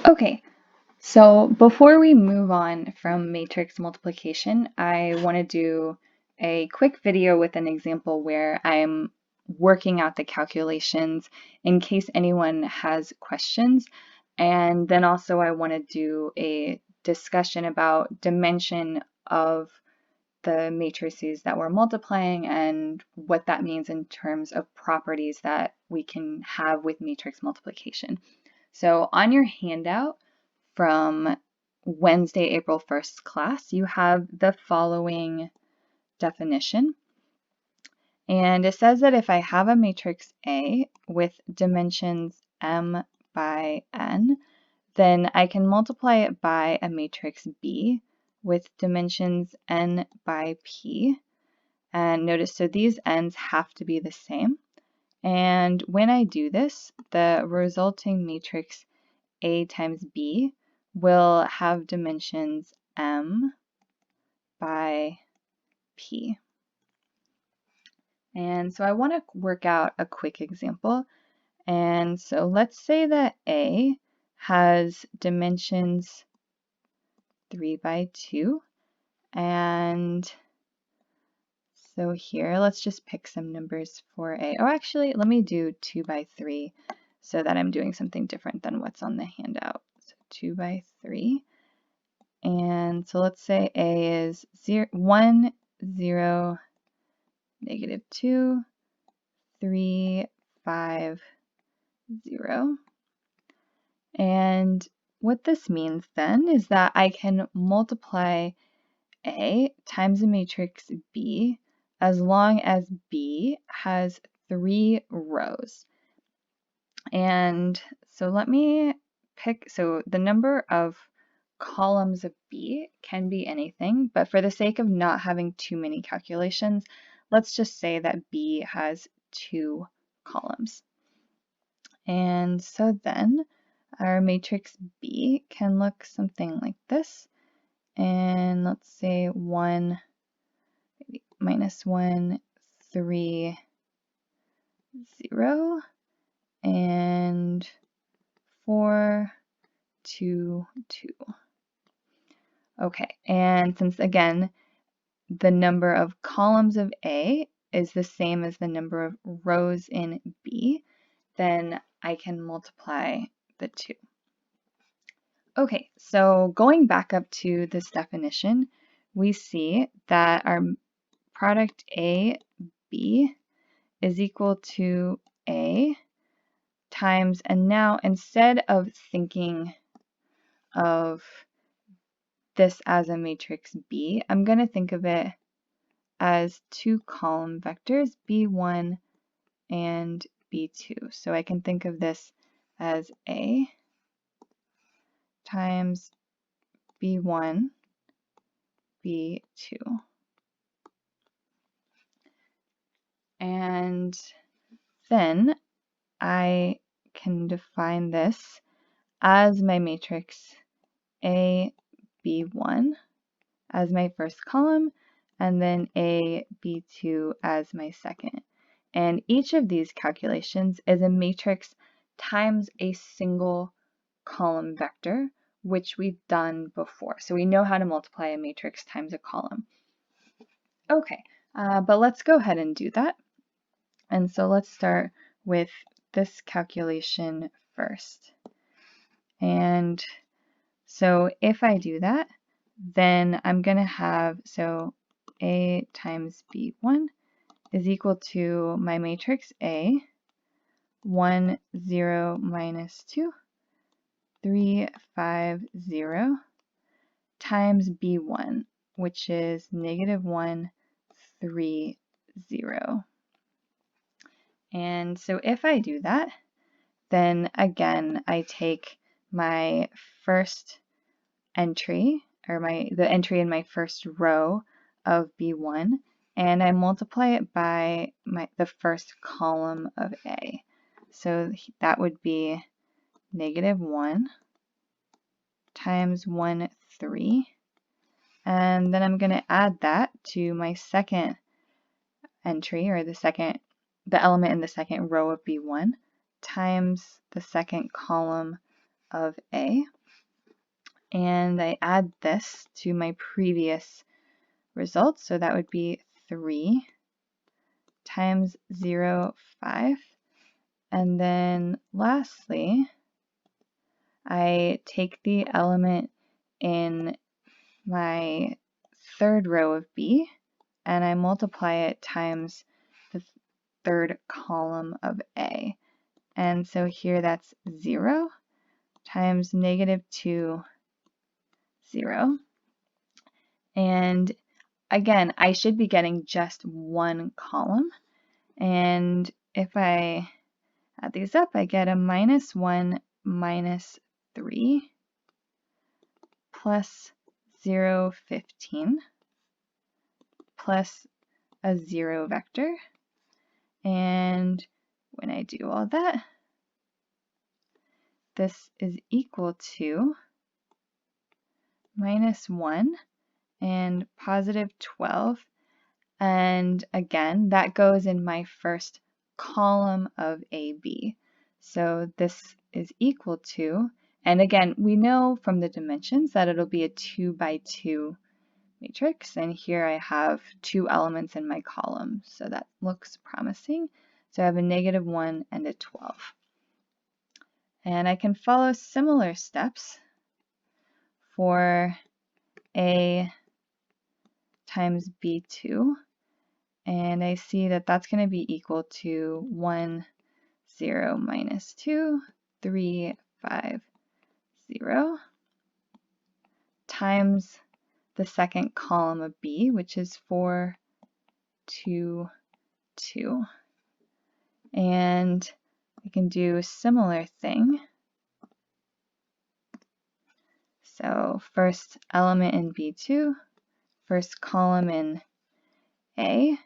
Okay, so before we move on from matrix multiplication, I want to do a quick video with an example where I'm working out the calculations in case anyone has questions. And then also I want to do a discussion about dimension of the matrices that we're multiplying and what that means in terms of properties that we can have with matrix multiplication. So on your handout from Wednesday, April 1st class, you have the following definition. And it says that if I have a matrix A with dimensions m by n, then I can multiply it by a matrix B with dimensions n by p. And notice, so these n's have to be the same. And when I do this, the resulting matrix A times B will have dimensions m by p. And so I want to work out a quick example. And so let's say that A has dimensions 3 by 2. And so here, let's just pick some numbers for A. Oh, actually, let me do 2 by 3 so that I'm doing something different than what's on the handout. So 2 by 3. And so let's say A is 1, 0, negative 2, 3, 5, 0. And what this means then is that I can multiply A times a matrix B as long as B has 3 rows. And so let me pick, so the number of columns of B can be anything, but for the sake of not having too many calculations, let's just say that B has 2 columns. And so then our matrix B can look something like this. And let's say 1, maybe -1, 3, 0, and 4, 2, 2. Okay, and since again, the number of columns of A is the same as the number of rows in B, then I can multiply the 2. Okay, so going back up to this definition, we see that our product A, B is equal to A times, and now instead of thinking of this as a matrix B, I'm going to think of it as 2 column vectors, B1 and B2. So I can think of this as A times B1, B2. And then I can define this as my matrix A, B1 as my first column, and then A, B2 as my second. And each of these calculations is a matrix times a single column vector, which we've done before. So we know how to multiply a matrix times a column. Okay, but let's go ahead and do that. And so let's start with this calculation first. And so if I do that, then I'm going to have, so A times B1 is equal to my matrix A, 1, 0, minus 2, 3, 5, 0, times B1, which is -1, 3, 0. And so if I do that, then again, I take my first entry, or the entry in my first row of B1, and I multiply it by the first column of A. So that would be -1 times 1, 3. And then I'm going to add that to my second entry, or the element in the second row of B1, times the second column of A, and I add this to my previous result, so that would be 3 times 0, 5, and then lastly, I take the element in my third row of B, and I multiply it times the third column of A. And so here that's 0 times -2, 0. And again, I should be getting just one column. And if I add these up, I get a -1 minus 3 plus 0, 15 plus a 0 vector. And when I do all that, this is equal to -1 and +12. And again, that goes in my first column of AB. So this is equal to, and again, we know from the dimensions that it'll be a 2 by 2 matrix, and here I have 2 elements in my column, so that looks promising. So I have a -1 and a 12. And I can follow similar steps for A times B2, and I see that that's going to be equal to 1, 0, minus 2, 3, 5, 0, times the second column of B, which is 4, 2, 2. And I can do a similar thing. So first element in B2, first column in A,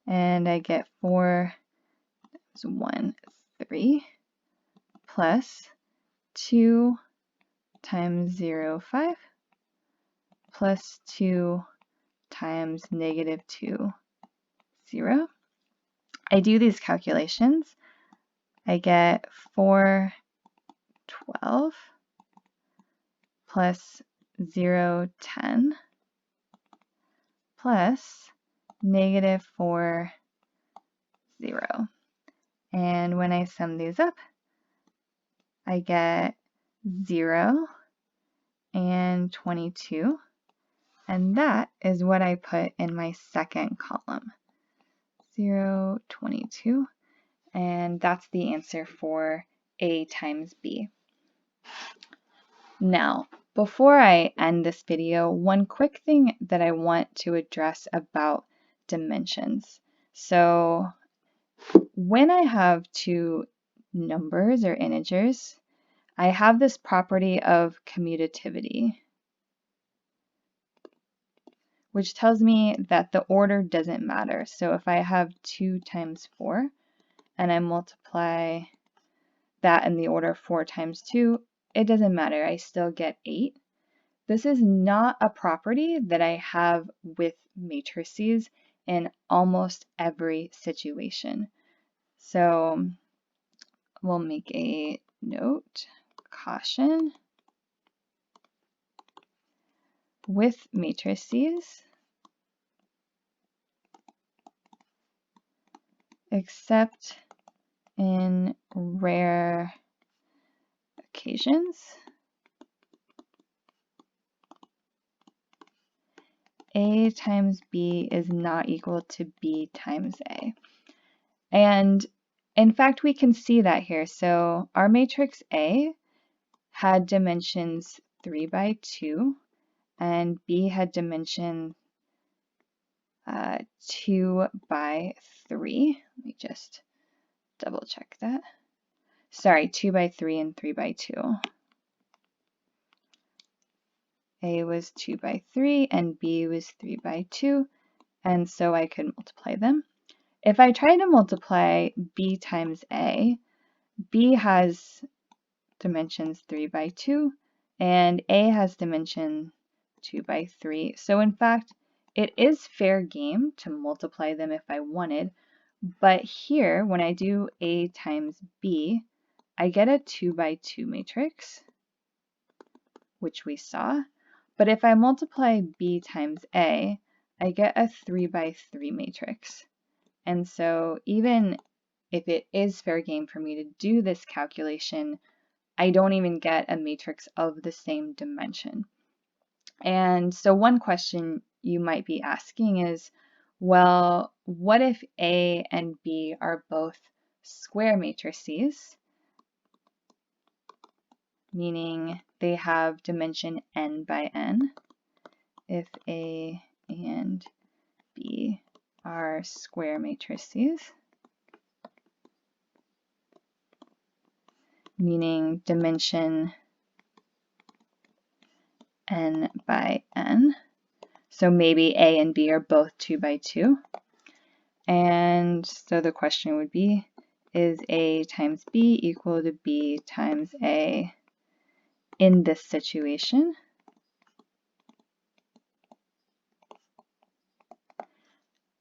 and I get 4, 1, 3, plus 2 times 0, 5, plus 2 times -2, 0. I do these calculations. I get 4, 12, plus 0, 10, plus -4, 0. And when I sum these up, I get 0 and 22. And that is what I put in my second column. 0, 22. And that's the answer for A times B. Now, before I end this video, one quick thing that I want to address about dimensions. So when I have two numbers or integers, I have this property of commutativity, which tells me that the order doesn't matter. So if I have 2 times 4 and I multiply that in the order 4 times 2, it doesn't matter. I still get 8. This is not a property that I have with matrices in almost every situation. So we'll make a note, caution. With matrices, except in rare occasions, A times B is not equal to B times A. And in fact, we can see that here. So our matrix A had dimensions 3 by 2, and B had dimension 2 by 3. Let me just double check that. Sorry, 2 by 3 and 3 by 2. A was 2 by 3 and B was 3 by 2, and so I could multiply them. If I try to multiply B times A, B has dimensions 3 by 2, and A has dimension 2 by 3. So in fact, it is fair game to multiply them if I wanted, but here, when I do A times B, I get a 2 by 2 matrix, which we saw. But if I multiply B times A, I get a 3 by 3 matrix. And so even if it is fair game for me to do this calculation, I don't even get a matrix of the same dimension. And so one question you might be asking is, well, what if A and B are both square matrices, meaning they have dimension n by n? If A and B are square matrices, meaning dimension n by n. So maybe A and B are both 2 by 2. And so the question would be, is A times B equal to B times A in this situation?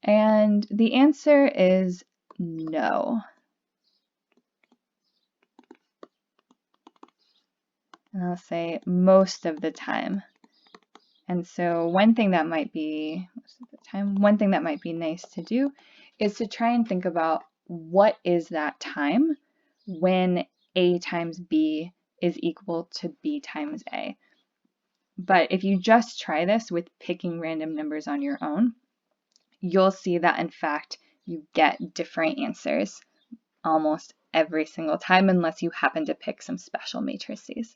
And the answer is no. And I'll say most of the time. And so one thing that might be nice to do is to try and think about what is that time when A times B is equal to B times A. But if you just try this with picking random numbers on your own, you'll see that in fact you get different answers almost every single time unless you happen to pick some special matrices.